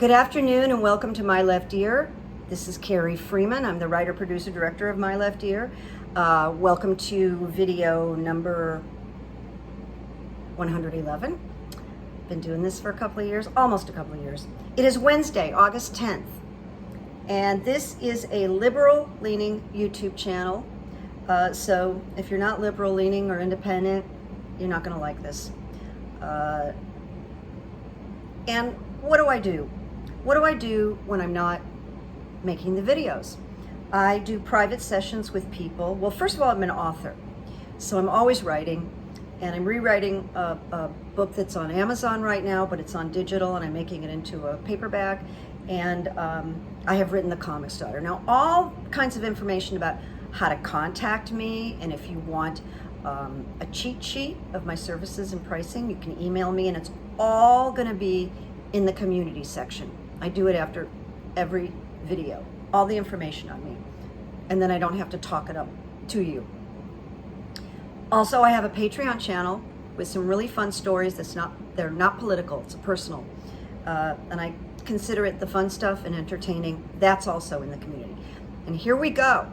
Good afternoon and welcome to My Left Ear. This is Carrie Freeman. I'm the writer, producer, director of My Left Ear. Welcome to video number 111. Been doing this for a couple of years, almost a couple of years. It is Wednesday, August 10th, and this is a liberal-leaning YouTube channel. So if you're not liberal-leaning or independent, you're not going to like this. And what do I do? What do I do when I'm not making the videos? I do private sessions with people. Well, first of all, I'm an author, so I'm always writing, and I'm rewriting a book that's on Amazon right now, but it's on digital, and I'm making it into a paperback, and I have written The Comic Starter. Now, all kinds of information about how to contact me, and if you want a cheat sheet of my services and pricing, you can email me, and it's all going to be in the community section. I do it after every video, all the information on me, and then I don't have to talk it up to you. Also, I have a Patreon channel with some really fun stories they're not political, it's personal. And I consider it the fun stuff and entertaining. That's also in the community. And here we go.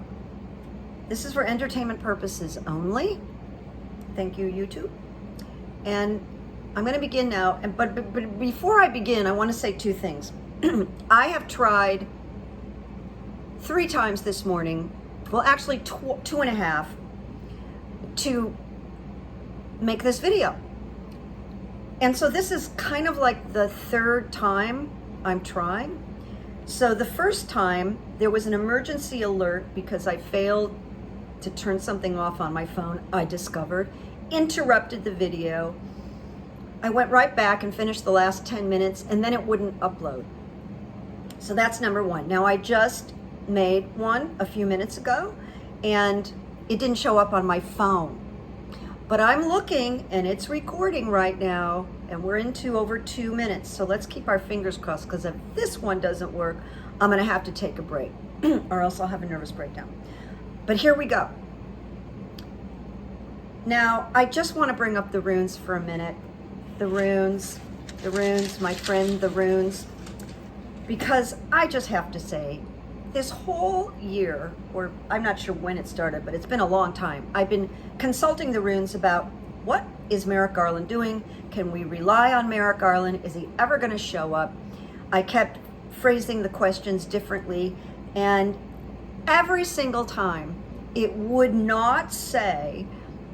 This is for entertainment purposes only. Thank you, YouTube. And I'm going to begin now, but before I begin, I want to say two things. I have tried 3 times this morning, well, actually two and a half, to make this video. And so this is kind of like the 3rd time I'm trying. So the first time, there was an emergency alert because I failed to turn something off on my phone, I discovered, interrupted the video. I went right back and finished the last 10 minutes, and then it wouldn't upload. So that's number 1. Now, I just made one a few minutes ago, and it didn't show up on my phone. But I'm looking, and it's recording right now, and we're into over 2 minutes. So let's keep our fingers crossed, because if this one doesn't work, I'm going to have to take a break, or else I'll have a nervous breakdown. But here we go. Now, I just want to bring up the runes for a minute. The runes, my friend, the runes. Because I just have to say, this whole year, or I'm not sure when it started, but it's been a long time, I've been consulting the runes about what is Merrick Garland doing? Can we rely on Merrick Garland? Is he ever going to show up? I kept phrasing the questions differently, and every single time it would not say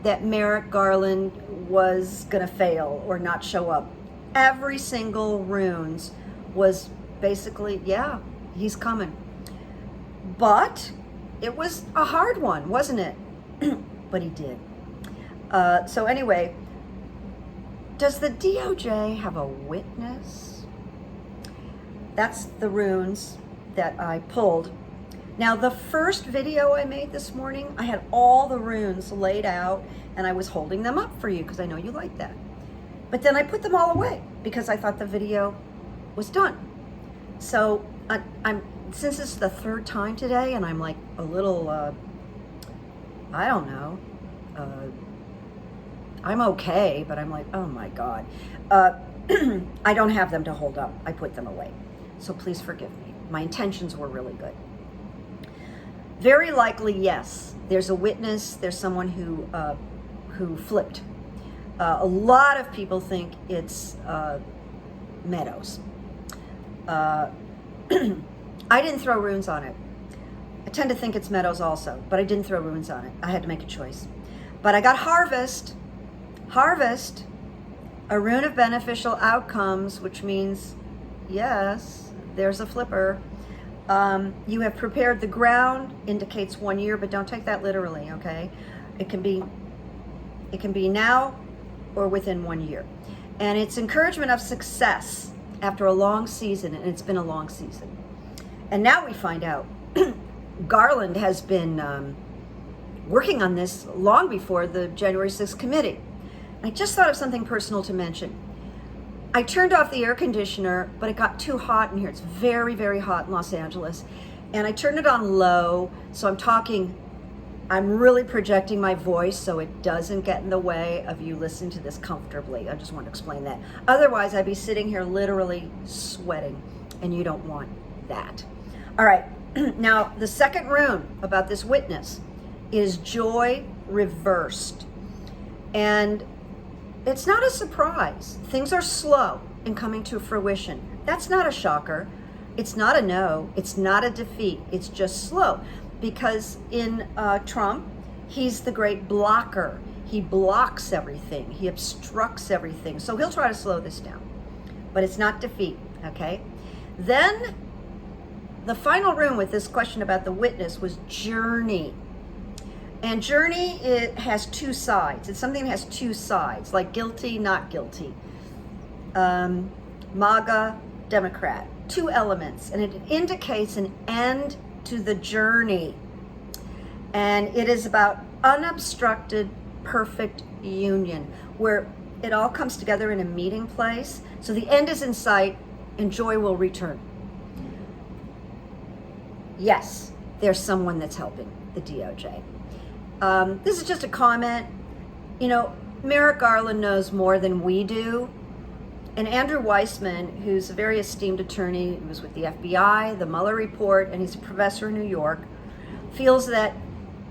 that Merrick Garland was going to fail or not show up. Every single runes was basically, yeah, he's coming. But it was a hard one, wasn't it? But he did. So anyway, does the DOJ have a witness? That's the runes that I pulled. Now, the first video I made this morning, I had all the runes laid out, and I was holding them up for you because I know you like that. But then I put them all away because I thought the video was done. So I'm since it's the 3rd time today, and I'm like a little, I don't know, I'm okay, but I'm like, oh my God. I don't have them to hold up. I put them away. So please forgive me. My intentions were really good. Very likely, yes. There's a witness. There's someone who flipped. A lot of people think it's Meadows. I didn't throw runes on it. I tend to think it's Meadows also, but I didn't throw runes on it. I had to make a choice. But I got Harvest. Harvest, a rune of beneficial outcomes, which means, yes, there's a flipper. You have prepared the ground, indicates 1 year, but don't take that literally, okay? It can be now or within 1 year. And it's encouragement of success after a long season, and it's been a long season. And now we find out Garland has been working on this long before the January 6th committee. I just thought of something personal to mention. I turned off the air conditioner, but it got too hot in here. It's very, very hot in Los Angeles. And I turned it on low, so I'm really projecting my voice so it doesn't get in the way of you listening to this comfortably. I just want to explain that. Otherwise, I'd be sitting here literally sweating. and you don't want that. All right, now the second rune about this witness is joy reversed. And it's not a surprise. Things are slow in coming to fruition. That's not a shocker. It's not a no. It's not a defeat. It's just slow. Because in Trump, he's the great blocker. He blocks everything. He obstructs everything. So he'll try to slow this down. But it's not defeat, okay? Then the final rune with this question about the witness was journey. And journey, it has two sides. It's something that has two sides, like guilty, not guilty. MAGA, Democrat. Two elements. And it indicates an end to the journey. And it is about unobstructed, perfect union, where it all comes together in a meeting place. So the end is in sight and joy will return. Yes, there's someone that's helping the DOJ. This is just a comment. You know, Merrick Garland knows more than we do. And Andrew Weissman, who's a very esteemed attorney, who was with the FBI, the Mueller report, and he's a professor in New York, feels that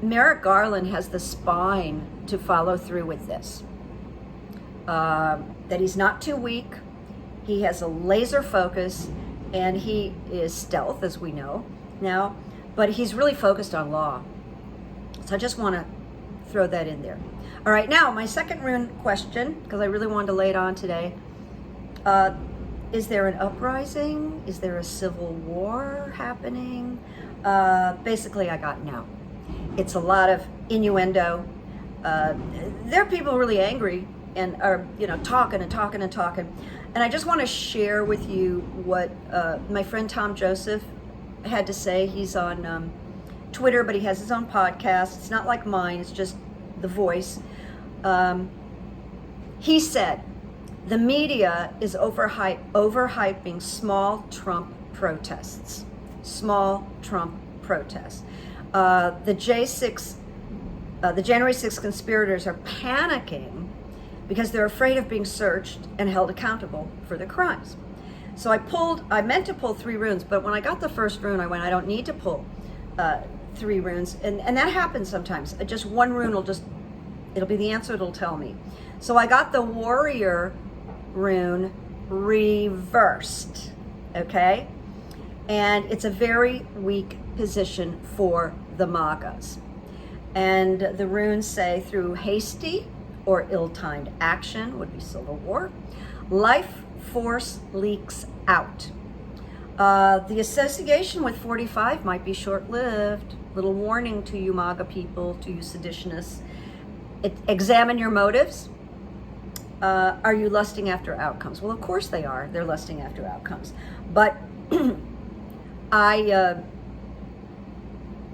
Merrick Garland has the spine to follow through with this. That he's not too weak, he has a laser focus, and he is stealth, as we know now, but he's really focused on law. So I just want to throw that in there. All right, now my second rune question, because I really wanted to lay it on today. Is there an uprising? Is there a civil war happening? Basically, I got no. It's a lot of innuendo. There are people really angry and are, you know, talking and talking and talking. And I just want to share with you what my friend Tom Joseph had to say. He's on Twitter, but he has his own podcast. It's not like mine, it's just the voice. He said, the media is overhyping small Trump protests. Small Trump protests. The January 6th conspirators are panicking because they're afraid of being searched and held accountable for their crimes. So I meant to pull 3 runes, but when I got the first rune, I went, I don't need to pull 3 runes. And that happens sometimes. Just one rune it'll be the answer it'll tell me. So I got the warrior rune reversed, okay? And it's a very weak position for the MAGAs. And the runes say through hasty or ill-timed action would be civil war. Life force leaks out. The association with 45 might be short-lived. Little warning to you MAGA people, to you seditionists. Examine your motives. Are you lusting after outcomes? Well, of course they are. They're lusting after outcomes. But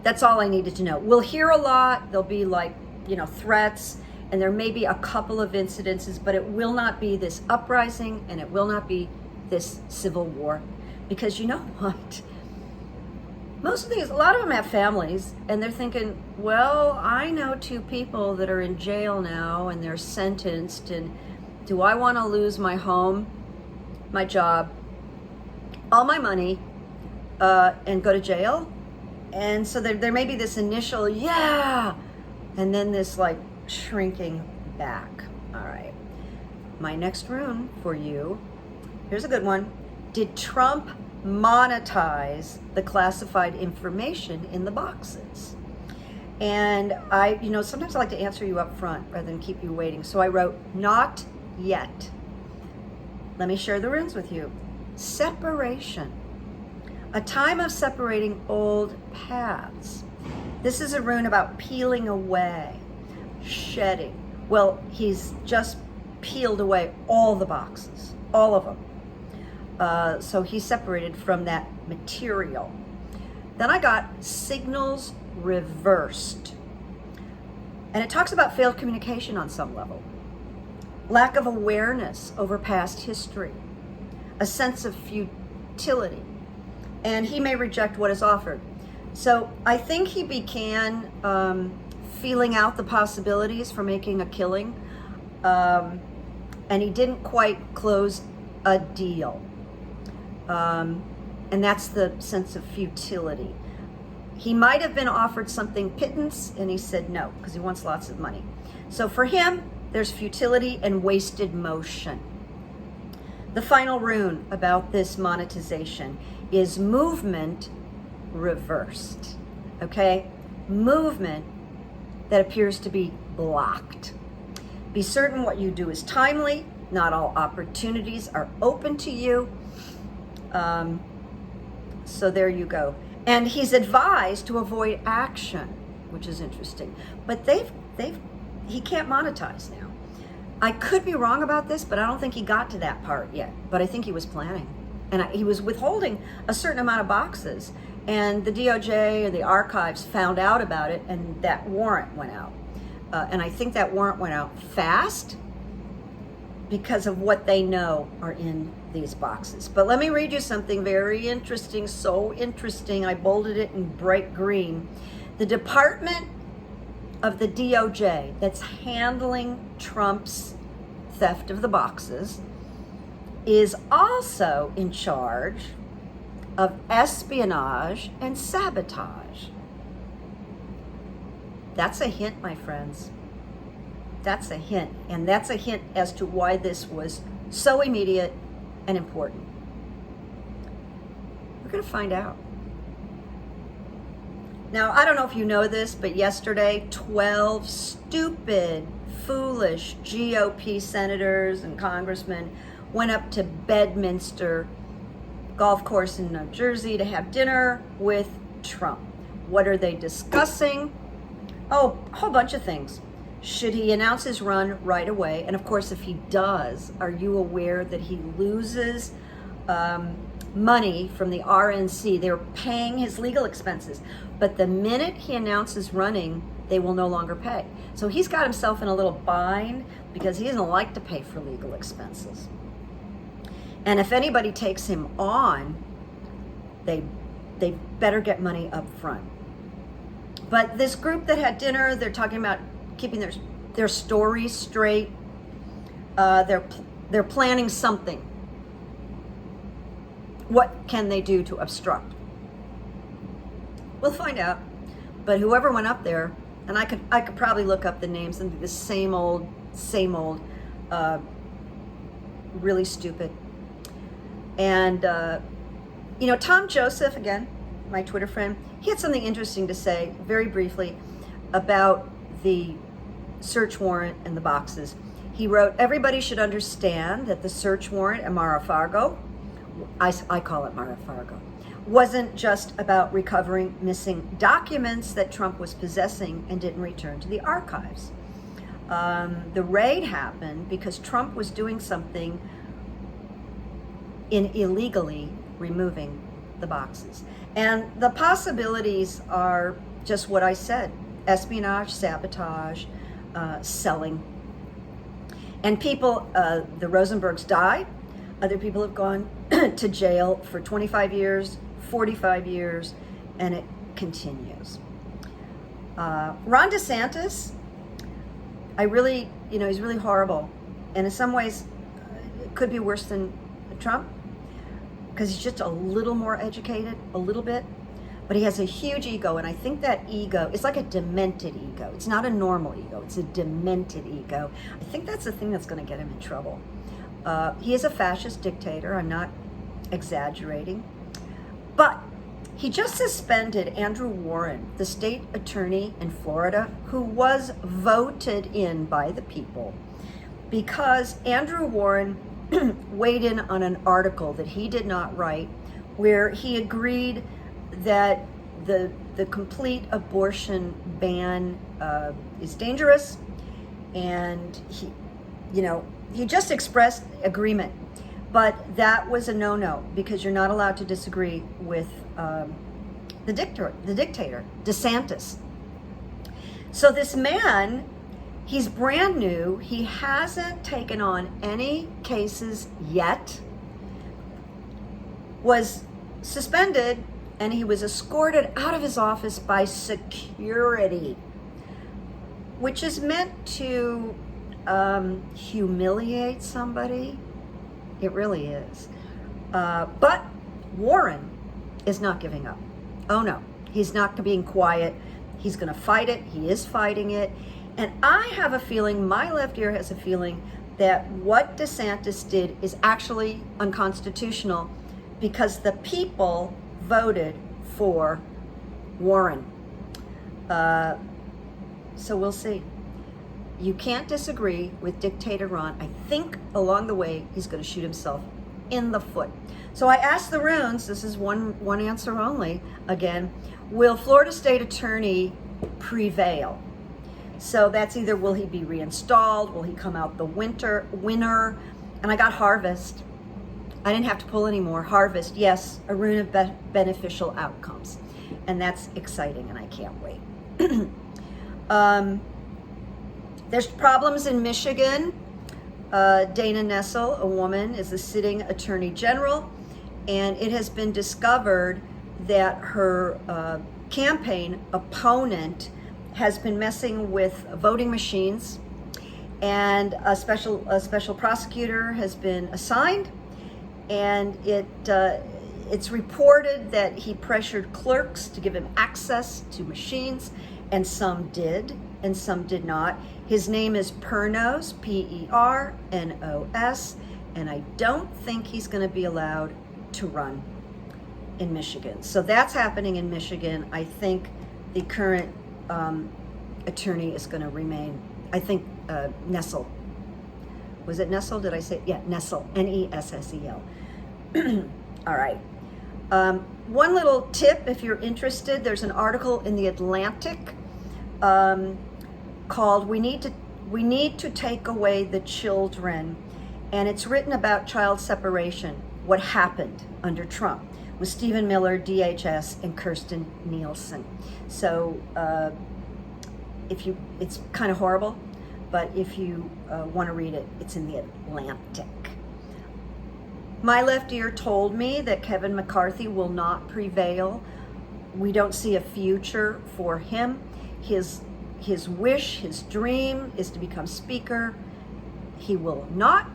that's all I needed to know. We'll hear a lot. There'll be threats, and there may be a couple of incidences, but it will not be this uprising, and it will not be this civil war. Because you know what? Most of these, a lot of them have families, and they're thinking, well, I know 2 people that are in jail now, and they're sentenced, and do I want to lose my home, my job, all my money, and go to jail? And so there may be this initial, yeah, and then this shrinking back. All right. My next rune for you, here's a good one. Did Trump monetize the classified information in the boxes? And sometimes I like to answer you up front rather than keep you waiting. So I wrote, not yet. Let me share the runes with you. Separation. A time of separating old paths. This is a rune about peeling away, shedding. Well, he's just peeled away all the boxes, all of them. So he's separated from that material. Then I got signals reversed. And it talks about failed communication on some level. Lack of awareness over past history. A sense of futility. And he may reject what is offered. So I think he began feeling out the possibilities for making a killing. And he didn't quite close a deal. And that's the sense of futility. He might have been offered something pittance, and he said no, because he wants lots of money. So for him, there's futility and wasted motion. The final rune about this monetization is movement reversed, okay? Movement that appears to be blocked. Be certain what you do is timely. Not all opportunities are open to you. So there you go. And he's advised to avoid action, which is interesting. But he can't monetize now. I could be wrong about this, but I don't think he got to that part yet. But I think he was planning. And he was withholding a certain amount of boxes. And the DOJ or the archives found out about it, and that warrant went out. And I think that warrant went out fast because of what they know are in these boxes. But let me read you something very interesting, so interesting. I bolded it in bright green. The Department of the DOJ that's handling Trump's theft of the boxes is also in charge of espionage and sabotage. That's a hint, my friends. That's a hint. And that's a hint as to why this was so immediate and important. We're going to find out. Now, I don't know if you know this, but yesterday, 12 stupid, foolish GOP senators and congressmen went up to Bedminster golf course in New Jersey to have dinner with Trump. What are they discussing? Oh, a whole bunch of things. Should he announce his run right away? And of course, if he does, are you aware that he loses money from the RNC? They're paying his legal expenses. But the minute he announces running, they will no longer pay. So he's got himself in a little bind because he doesn't like to pay for legal expenses. And if anybody takes him on, they better get money up front. But this group that had dinner, they're talking about keeping their stories straight. They're planning something. What can they do to obstruct? We'll find out. But whoever went up there, and I could probably look up the names and be the same old, really stupid. And Tom Joseph, again, my Twitter friend, he had something interesting to say very briefly about the search warrant and the boxes. He wrote, everybody should understand that the search warrant at Mara Fargo, I call it Mara Fargo, wasn't just about recovering missing documents that Trump was possessing and didn't return to the archives. The raid happened because Trump was doing something in illegally removing the boxes. And the possibilities are just what I said: espionage, sabotage, selling. And people, the Rosenbergs died. Other people have gone to jail for 25 years, 45 years, and it continues. Ron DeSantis, he's really horrible. And in some ways, it could be worse than Trump, because he's just a little more educated, a little bit. But he has a huge ego, and I think that ego is like a demented ego. It's not a normal ego, it's a demented ego. I think that's the thing that's going to get him in trouble. He is a fascist dictator, I'm not exaggerating. But he just suspended Andrew Warren, the state attorney in Florida, who was voted in by the people, because Andrew Warren weighed in on an article that he did not write, where he agreed that the complete abortion ban is dangerous, and he just expressed agreement. But that was a no-no, because you're not allowed to disagree with the dictator, DeSantis. So this man, he's brand new. He hasn't taken on any cases yet, was suspended, and he was escorted out of his office by security, which is meant to humiliate somebody. It really is. But Warren is not giving up. Oh no, he's not being quiet. He's going to fight it. He is fighting it. And I have a feeling, my left ear has a feeling, that what DeSantis did is actually unconstitutional because the people voted for Warren. So we'll see. You can't disagree with Dictator Ron. I think along the way, he's going to shoot himself in the foot. So I asked the Runes, this is one answer only, again, will Florida State Attorney prevail? So that's either will he be reinstalled, will he come out the winner? And I got Harvest. I didn't have to pull any more. Harvest, yes, a rune of beneficial outcomes. And that's exciting, and I can't wait. There's problems in Michigan. Dana Nessel, a woman, is the sitting attorney general, and it has been discovered that her campaign opponent has been messing with voting machines, and a special prosecutor has been assigned, and it's reported that he pressured clerks to give him access to machines, and some did and some did not. His name is Pernos, Pernos, and I don't think he's going to be allowed to run in Michigan. So that's happening in Michigan. I think the current attorney is going to remain. I think Nessel. Was it Nessel? Did I say? Yeah, Nessel, Nessel. All right. One little tip, if you're interested, there's an article in The Atlantic called "We Need to Take Away the Children," and it's written about child separation, what happened under Trump with Stephen Miller, DHS, and Kirsten Nielsen. So it's kind of horrible, but if you want to read it, it's in The Atlantic. My left ear told me that Kevin McCarthy will not prevail. We don't see a future for him. His wish, his dream is to become speaker. He will not,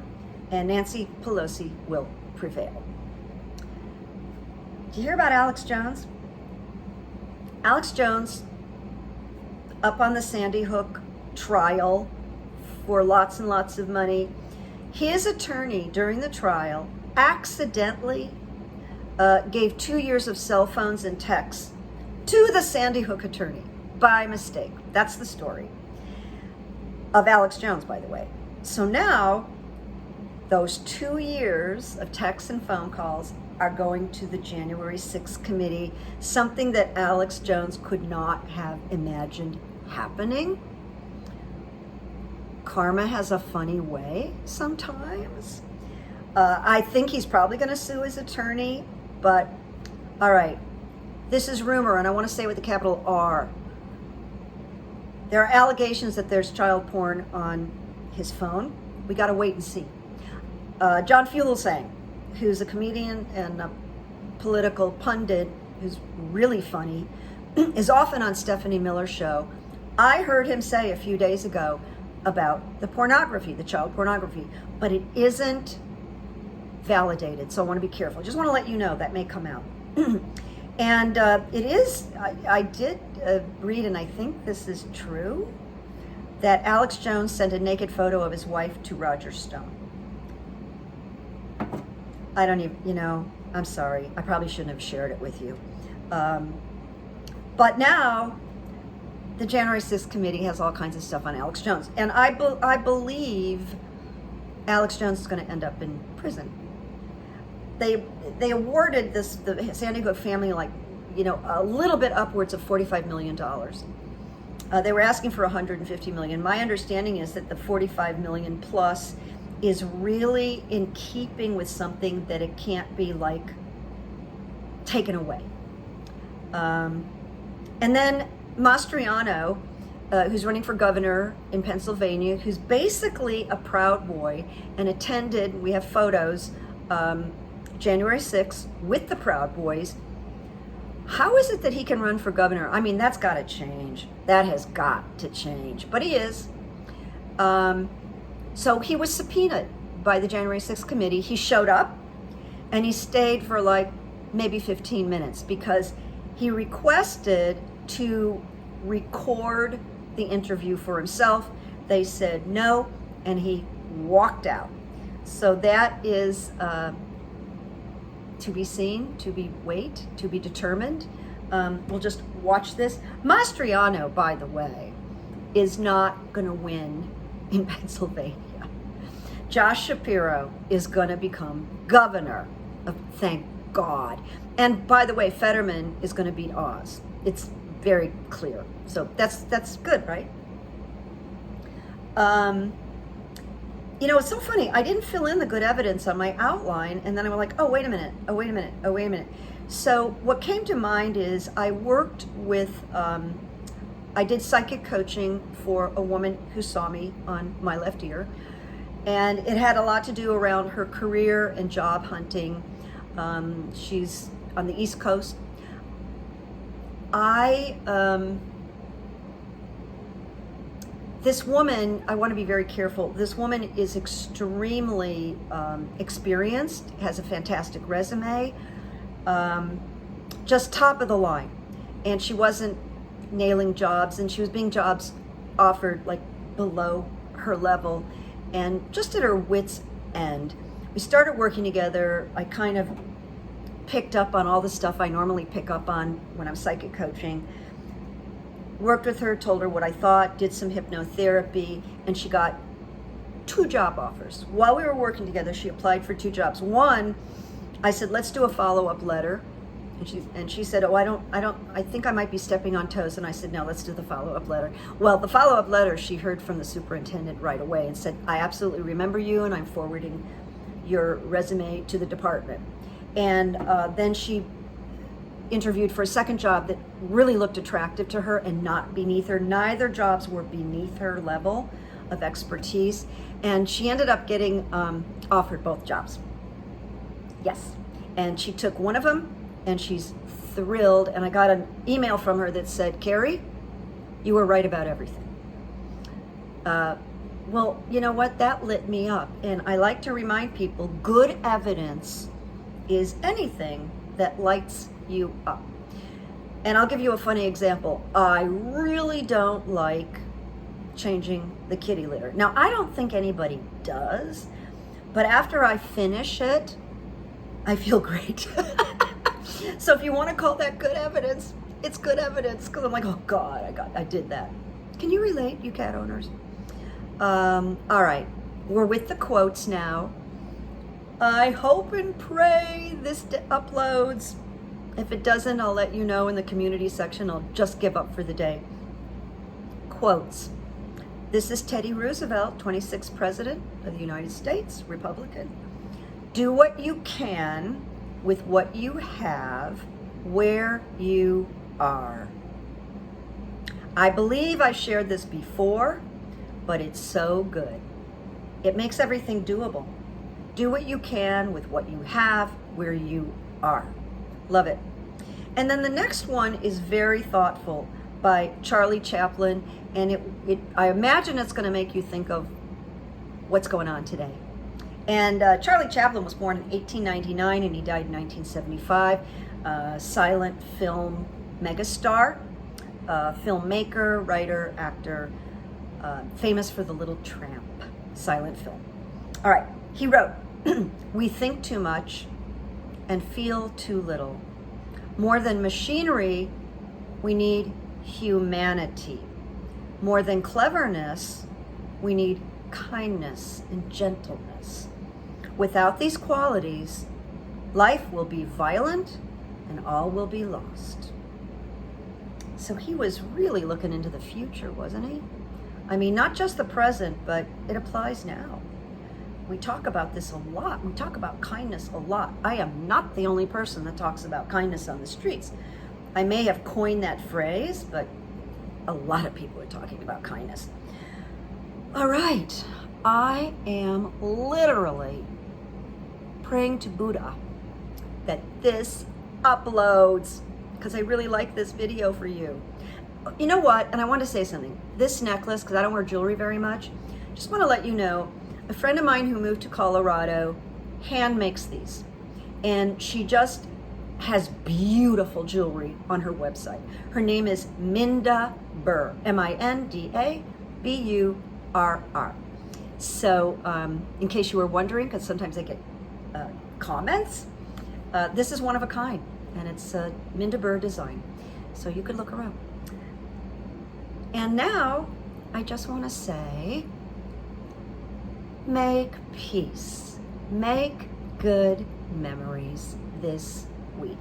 and Nancy Pelosi will prevail. Did you hear about Alex Jones? Alex Jones, up on the Sandy Hook trial for lots and lots of money. His attorney during the trial accidentally gave 2 years of cell phones and texts to the Sandy Hook attorney by mistake. That's the story of Alex Jones, by the way. So now those 2 years of texts and phone calls are going to the January 6th committee, something that Alex Jones could not have imagined happening. Karma has a funny way sometimes. I think he's probably going to sue his attorney, but all right, this is rumor, and I want to say with the capital R. There are allegations that there's child porn on his phone. We got to wait and see. John Fugelsang, who's a comedian and a political pundit who's really funny, is often on Stephanie Miller's show. I heard him say a few days ago about the pornography, the child pornography, but it isn't validated, so I want to be careful. Just want to let you know that may come out. And it is, I did read, and I think this is true, that Alex Jones sent a naked photo of his wife to Roger Stone. I don't even, I'm sorry. I probably shouldn't have shared it with you. But now, the January 6th committee has all kinds of stuff on Alex Jones. And I believe Alex Jones is going to end up in prison. They awarded the Sandy Hook family a little bit upwards of $45 million. They were asking for $150 million. My understanding is that the $45 million plus is really in keeping with something that it can't be taken away. And then Mastriano, who's running for governor in Pennsylvania, who's basically a Proud Boy and attended, we have photos, January 6th with the Proud Boys. How is it that he can run for governor? I mean, that's got to change. That has got to change. But he is. So he was subpoenaed by the January 6th committee. He showed up and he stayed for maybe 15 minutes, because he requested to record the interview for himself. They said no, and he walked out. So that is to be seen, to be determined. We'll just watch this. Mastriano, by the way, is not going to win in Pennsylvania. Josh Shapiro is going to become governor, thank God. And by the way, Fetterman is going to beat Oz. It's very clear. So that's good, right? You know, it's so funny. I didn't fill in the good evidence on my outline, and then I was like, oh, wait a minute. So what came to mind is I worked with, I did psychic coaching for a woman who saw me on my left ear, and it had a lot to do around her career and job hunting. She's on the East Coast. This woman, I want to be very careful. This woman is extremely experienced, has a fantastic resume, just top of the line. And she wasn't nailing jobs, and she was being jobs offered like below her level and just at her wit's end. We started working together. I kind of picked up on all the stuff I normally pick up on when I'm psychic coaching. Worked with her, told her what I thought, did some hypnotherapy, and she got 2 job offers. While we were working together, she applied for 2 jobs. One, I said, let's do a follow-up letter. And she said, oh, I think I might be stepping on toes. And I said, no, let's do the follow-up letter. Well, the follow-up letter, she heard from the superintendent right away and said, I absolutely remember you, and I'm forwarding your resume to the department. And then she interviewed for a second job that really looked attractive to her and not beneath her. Neither jobs were beneath her level of expertise. And she ended up getting offered both jobs. Yes. And she took one of them, and she's thrilled. And I got an email from her that said, Carrie, you were right about everything. Well, you know what? That lit me up. And I like to remind people, good evidence is anything that lights you up. And I'll give you a funny example. I really don't like changing the kitty litter. Now, I don't think anybody does, but after I finish it, I feel great. So if you want to call that good evidence, it's good evidence, because I'm like, oh God, I did that. Can you relate, you cat owners? All right, we're with the quotes now. I hope and pray this uploads. If it doesn't, I'll let you know in the community section. I'll just give up for the day. Quotes. This is Teddy Roosevelt, 26th President of the United States, Republican. Do what you can with what you have where you are. I believe I shared this before, but it's so good. It makes everything doable. Do what you can with what you have where you are. Love it. And then the next one is very thoughtful, by Charlie Chaplin, and I imagine it's going to make you think of what's going on today. And Charlie Chaplin was born in 1899 and he died in 1975. Silent film megastar, filmmaker, writer, actor, famous for The Little Tramp, silent film. All right, he wrote, we think too much and feel too little. More than machinery, we need humanity. More than cleverness, we need kindness and gentleness. Without these qualities, life will be violent and all will be lost. So he was really looking into the future, wasn't he? I mean, not just the present, but it applies now. We talk about this a lot. We talk about kindness a lot. I am not the only person that talks about kindness on the streets. I may have coined that phrase, but a lot of people are talking about kindness. All right, I am literally praying to Buddha that this uploads, because I really like this video for you. You know what? And I want to say something. This necklace, because I don't wear jewelry very much, just want to let you know, a friend of mine who moved to Colorado hand makes these. And she just has beautiful jewelry on her website. Her name is Minda Burr, MINDABURR. So in case you were wondering, because sometimes I get comments, this is one of a kind, and it's a Minda Burr design. So you could look her up. And now I just want to say, make peace, make good memories this week.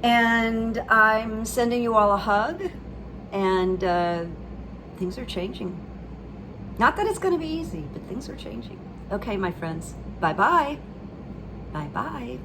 And I'm sending you all a hug, and things are changing. Not that it's going to be easy, but things are changing. Okay, my friends. Bye-bye. Bye-bye.